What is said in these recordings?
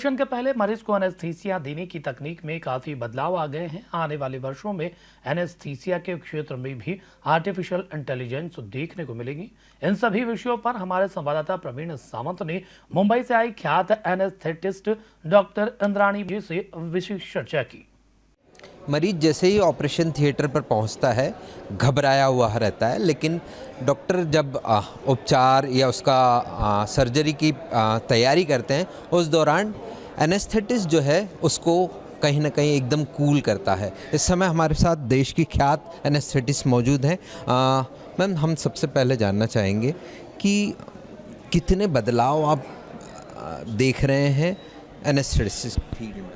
Operation के पहले मरीज को एनेस्थीसिया देने की तकनीक में काफी बदलाव आ गए हैं। आने वाले वर्षों में एनेस्थीसिया के क्षेत्र में भी आर्टिफिशियल इंटेलिजेंस देखने को मिलेगी। इन सभी विषयों पर हमारे संवाददाता प्रवीण सावंत ने मुंबई से आई ख्यात एनेस्थेटिस्ट डॉक्टर इंद्राणी जी से विशेष चर्चा की। मरीज जैसे ही ऑपरेशन थिएटर पर पहुंचता है घबराया हुआ रहता है, लेकिन डॉक्टर जब उपचार या उसका सर्जरी की तैयारी करते हैं उस दौरान एनेस्थेटिस्ट जो है उसको कहीं ना कहीं एकदम कूल करता है। इस समय हमारे साथ देश की ख्यात एनेस्थेटिस्ट मौजूद हैं। मैम, हम सबसे पहले जानना चाहेंगे कि कितने बदलाव आप देख रहे हैं एनेस्थेटिस्ट फील्ड में।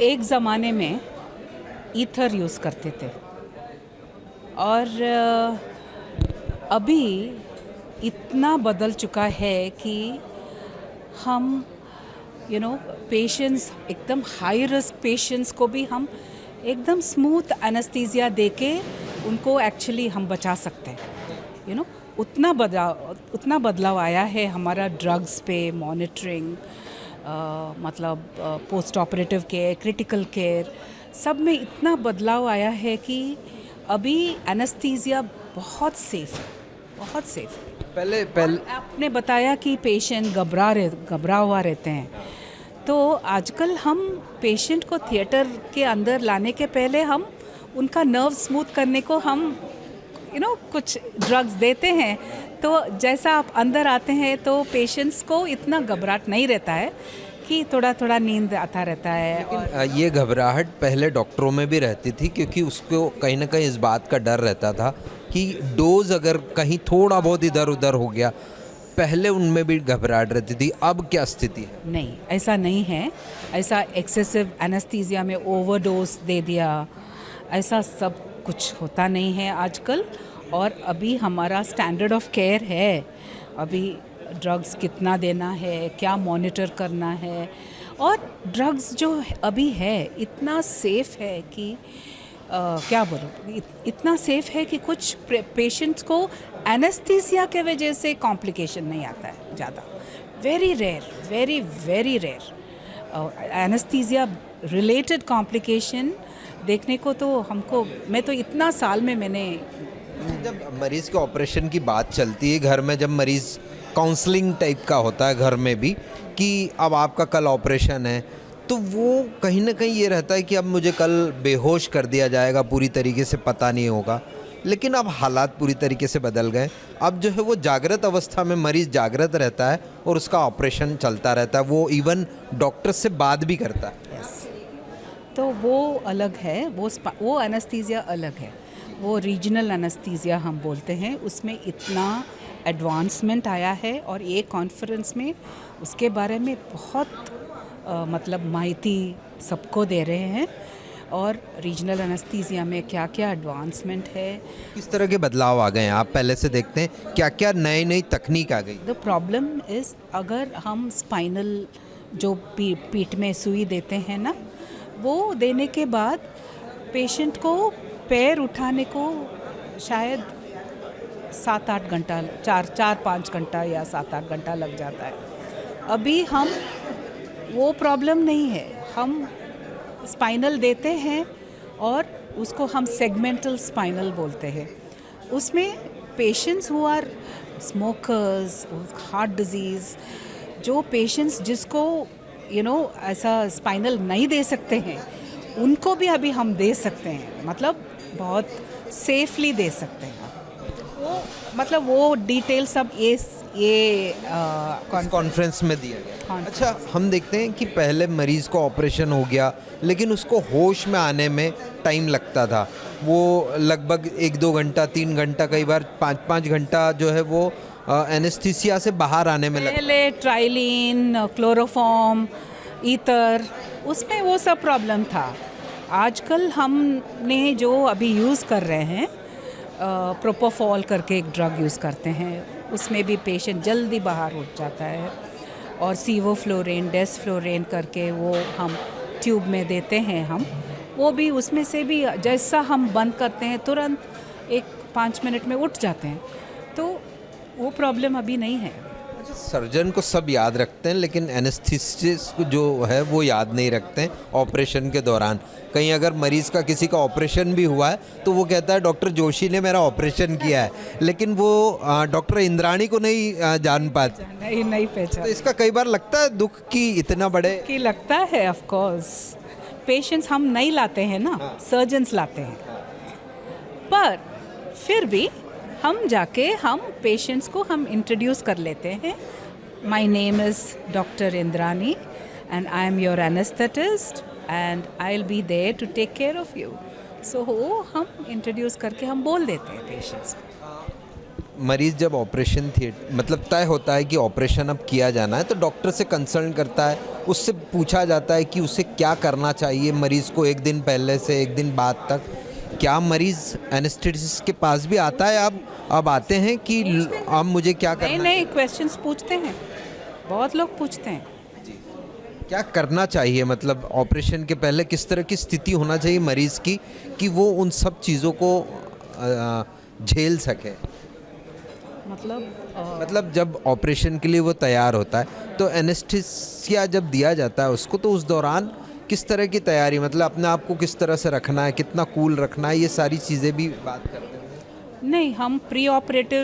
एक ज़माने में ईथर यूज़ करते थे और अभी इतना बदल चुका है कि हम पेशेंट्स एकदम हाई रिस्क पेशेंट्स को भी हम एकदम स्मूथ एनेस्थीसिया देके उनको एक्चुअली हम बचा सकते हैं। उतना बदलाव आया है हमारा ड्रग्स पे मॉनिटरिंग, मतलब post operative care, critical care, सब में इतना बदलाव आया है कि अभी एनेस्थीसिया बहुत सेफ है, बहुत सेफ है। पहले आपने बताया कि पेशेंट घबरा हुआ रहते हैं, तो आजकल हम पेशेंट को थिएटर के अंदर लाने के पहले हम उनका नर्व स्मूथ करने को हम कुछ ड्रग्स देते हैं, तो जैसा आप अंदर आते हैं तो पेशेंट्स को इतना घबराहट नहीं रहता है कि थोड़ा थोड़ा नींद आता रहता है। और ये घबराहट पहले डॉक्टरों में भी रहती थी, क्योंकि उसको कहीं ना कहीं इस बात का डर रहता था कि डोज अगर कहीं थोड़ा बहुत इधर उधर हो गया, पहले उनमें भी घबराहट रहती थी। अब क्या स्थिति है? नहीं, ऐसा नहीं है। ऐसा एक्सेसिव एनेस्थीसिया में ओवरडोज दे दिया, ऐसा सब कुछ होता नहीं है आजकल। और अभी हमारा स्टैंडर्ड ऑफ केयर है, अभी ड्रग्स कितना देना है, क्या मॉनिटर करना है, और ड्रग्स जो अभी है इतना सेफ है कि क्या बोलूं, इतना सेफ है कि कुछ पेशेंट्स को एनेस्थीसिया के वजह से कॉम्प्लिकेशन नहीं आता है ज़्यादा। Very rare, very very rare anaesthesia related complication देखने को तो मैं तो इतना साल में मैंने। जब मरीज के ऑपरेशन की बात चलती है घर में, जब मरीज काउंसलिंग टाइप का होता है घर में भी कि अब आपका कल ऑपरेशन है, तो वो कहीं ना कहीं ये रहता है कि अब मुझे कल बेहोश कर दिया जाएगा, पूरी तरीके से पता नहीं होगा। लेकिन अब हालात पूरी तरीके से बदल गए। अब जो है वो जागृत अवस्था में मरीज़ जागृत रहता है और उसका ऑपरेशन चलता रहता है, वो इवन डॉक्टर से बात भी करता है। तो वो अलग है, वो एनेस्थीसिया अलग है, वो रीजनल एनेस्थीसिया हम बोलते हैं। उसमें इतना एडवांसमेंट आया है और ये कॉन्फ्रेंस में उसके बारे में बहुत मतलब माहिती सबको दे रहे हैं, और रीजनल एनेस्थीसिया में क्या क्या एडवांसमेंट है, किस तरह के बदलाव आ गए हैं। आप पहले से देखते हैं क्या क्या नई तकनीक आ गई। द प्रॉब्लम इज़, अगर हम स्पाइनल जो पीठ में सुई देते हैं ना, वो देने के बाद पेशेंट को पैर उठाने को शायद 7-8 घंटा, 4-5 घंटा या 7-8 घंटा लग जाता है। अभी हम वो प्रॉब्लम नहीं है, हम स्पाइनल देते हैं और उसको हम सेगमेंटल स्पाइनल बोलते हैं। उसमें patients who are smokers, heart disease, जो पेशेंट्स जिसको ऐसा स्पाइनल नहीं दे सकते हैं, उनको भी अभी हम दे सकते हैं, मतलब बहुत सेफली दे सकते हैं। वो डिटेल सब ये कॉन्फ्रेंस में दिया गया। अच्छा, हम देखते हैं कि पहले मरीज को ऑपरेशन हो गया, लेकिन उसको होश में आने में टाइम लगता था। वो लगभग 1-2 घंटा, 3 घंटा, कई बार 5-5 घंटा जो है वो एनेस्थीसिया से बाहर आने में लगता। पहले ट्राइलिन, क्लोरोफॉर्म, ईथर, उसमें वो सब प्रॉब्लम था। आजकल हमने जो अभी यूज़ कर रहे हैं, प्रोपोफॉल करके एक ड्रग यूज़ करते हैं, उसमें भी पेशेंट जल्दी बाहर उठ जाता है। और सीवोफ्लोरेन, डेसफ्लोरेन करके वो हम ट्यूब में देते हैं हम, वो भी उसमें से भी जैसा हम बंद करते हैं तुरंत 1-5 मिनट में उठ जाते हैं, तो वो प्रॉब्लम अभी नहीं है। सर्जन को सब याद रखते हैं लेकिन एनेस्थीसिस्ट जो है वो याद नहीं रखते हैं ऑपरेशन के दौरान। कहीं अगर मरीज़ का किसी का ऑपरेशन भी हुआ है तो वो कहता है डॉक्टर जोशी ने मेरा ऑपरेशन किया है, लेकिन वो डॉक्टर इंद्राणी को नहीं जान पाते, नहीं पहचान। तो इसका कई बार लगता है दुख कि इतना बड़े कि लगता है ऑफ कोर्स। पेशेंट्स हम नहीं लाते हैं ना, सर्जन्स लाते हैं, पर फिर भी हम जाके हम पेशेंट्स को हम इंट्रोड्यूस कर लेते हैं। My name is doctor Indrani and I am your anaesthetist and I will be there to take care of you. So हम इंट्रोड्यूस करके हम बोल देते हैं पेशेंट्स को। मरीज़ जब ऑपरेशन थिएटर मतलब तय होता है कि ऑपरेशन अब किया जाना है तो डॉक्टर से कंसल्ट करता है, उससे पूछा जाता है कि उसे क्या करना चाहिए मरीज़ को एक दिन पहले से एक दिन बाद तक। क्या मरीज़ एनेस्थेटिस्ट के पास भी आता है? अब आते हैं कि अब मुझे क्या करना है? नहीं क्वेश्चंस पूछते हैं, बहुत लोग पूछते हैं। क्या करना चाहिए, मतलब ऑपरेशन के पहले किस तरह की स्थिति होना चाहिए मरीज़ की कि वो उन सब चीज़ों को झेल सके? मतलब जब ऑपरेशन के लिए वो तैयार होता है तो एनेस्थीसिया जब दिया जाता है उसको, तो उस दौरान किस तरह की तैयारी, मतलब अपने आप को किस तरह से रखना है, कितना कूल रखना है, ये सारी चीज़ें भी बात करते हैं। नहीं, हम pre operative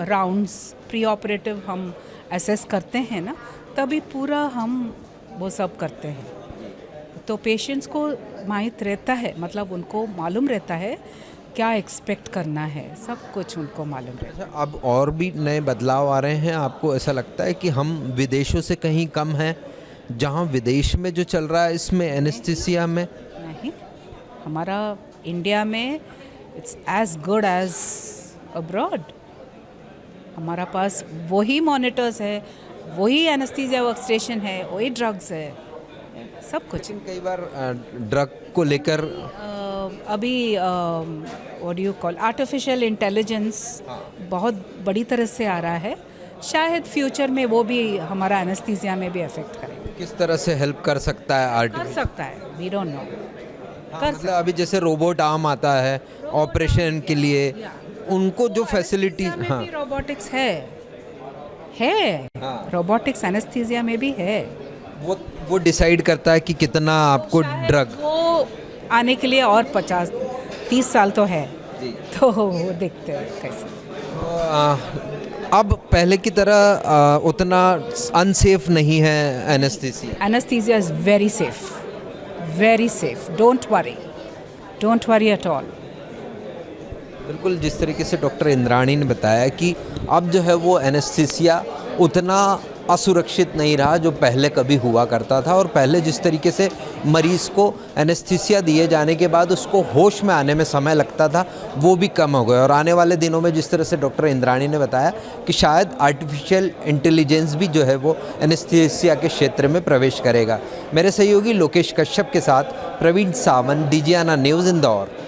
rounds, pre operative हम असेस करते हैं ना, तभी पूरा हम वो सब करते हैं। तो पेशेंट्स को माहित रहता है, मतलब उनको मालूम रहता है क्या एक्सपेक्ट करना है, सब कुछ उनको मालूम रहता है। अब और भी नए बदलाव आ रहे हैं, आपको ऐसा लगता है कि हम विदेशों से कहीं कम हैं? जहाँ विदेश में जो चल रहा है इसमें एनेस्थीसिया में नहीं, हमारा इंडिया में it's as good as abroad. हमारा पास वही मॉनिटर्स है, वही एनेस्थीसिया वर्क स्टेशन है, वही ड्रग्स है, सब कुछ। कई बार ड्रग को लेकर अभी what do you call artificial intelligence बहुत बड़ी तरह से आ रहा है। शायद फ्यूचर में वो भी हमारा एनेस्थीसिया में भी अफेक्ट करेगा। किस तरह से हेल्प कर सकता है कर सकता है, वी डोंट नो। मतलब अभी जैसे रोबोट आर्म आता है ऑपरेशन के लिए, उनको जो फैसिलिटी, हाँ रोबोटिक्स है रोबोटिक्स एनेस्थीसिया में भी है। वो डिसाइड करता है कि कितना आपको ड्रग, वो आने के लिए और 50-30 साल तो है, तो वो देखते हैं कैसे। अब पहले की तरह उतना अनसेफ नहीं है anaesthesia. Anaesthesia is very safe, don't worry at all. बिल्कुल, जिस तरीके से डॉक्टर इंद्राणी ने बताया कि अब जो है वो एनेस्थीसिया उतना असुरक्षित नहीं रहा जो पहले कभी हुआ करता था, और पहले जिस तरीके से मरीज़ को एनेस्थीसिया दिए जाने के बाद उसको होश में आने में समय लगता था वो भी कम हो गया। और आने वाले दिनों में जिस तरह से डॉक्टर इंद्राणी ने बताया कि शायद आर्टिफिशियल इंटेलिजेंस भी जो है वो एनेस्थीसिया के क्षेत्र में प्रवेश करेगा। मेरे सहयोगी लोकेश कश्यप के साथ प्रवीण सावंत, डीजीआना न्यूज़, इंदौर।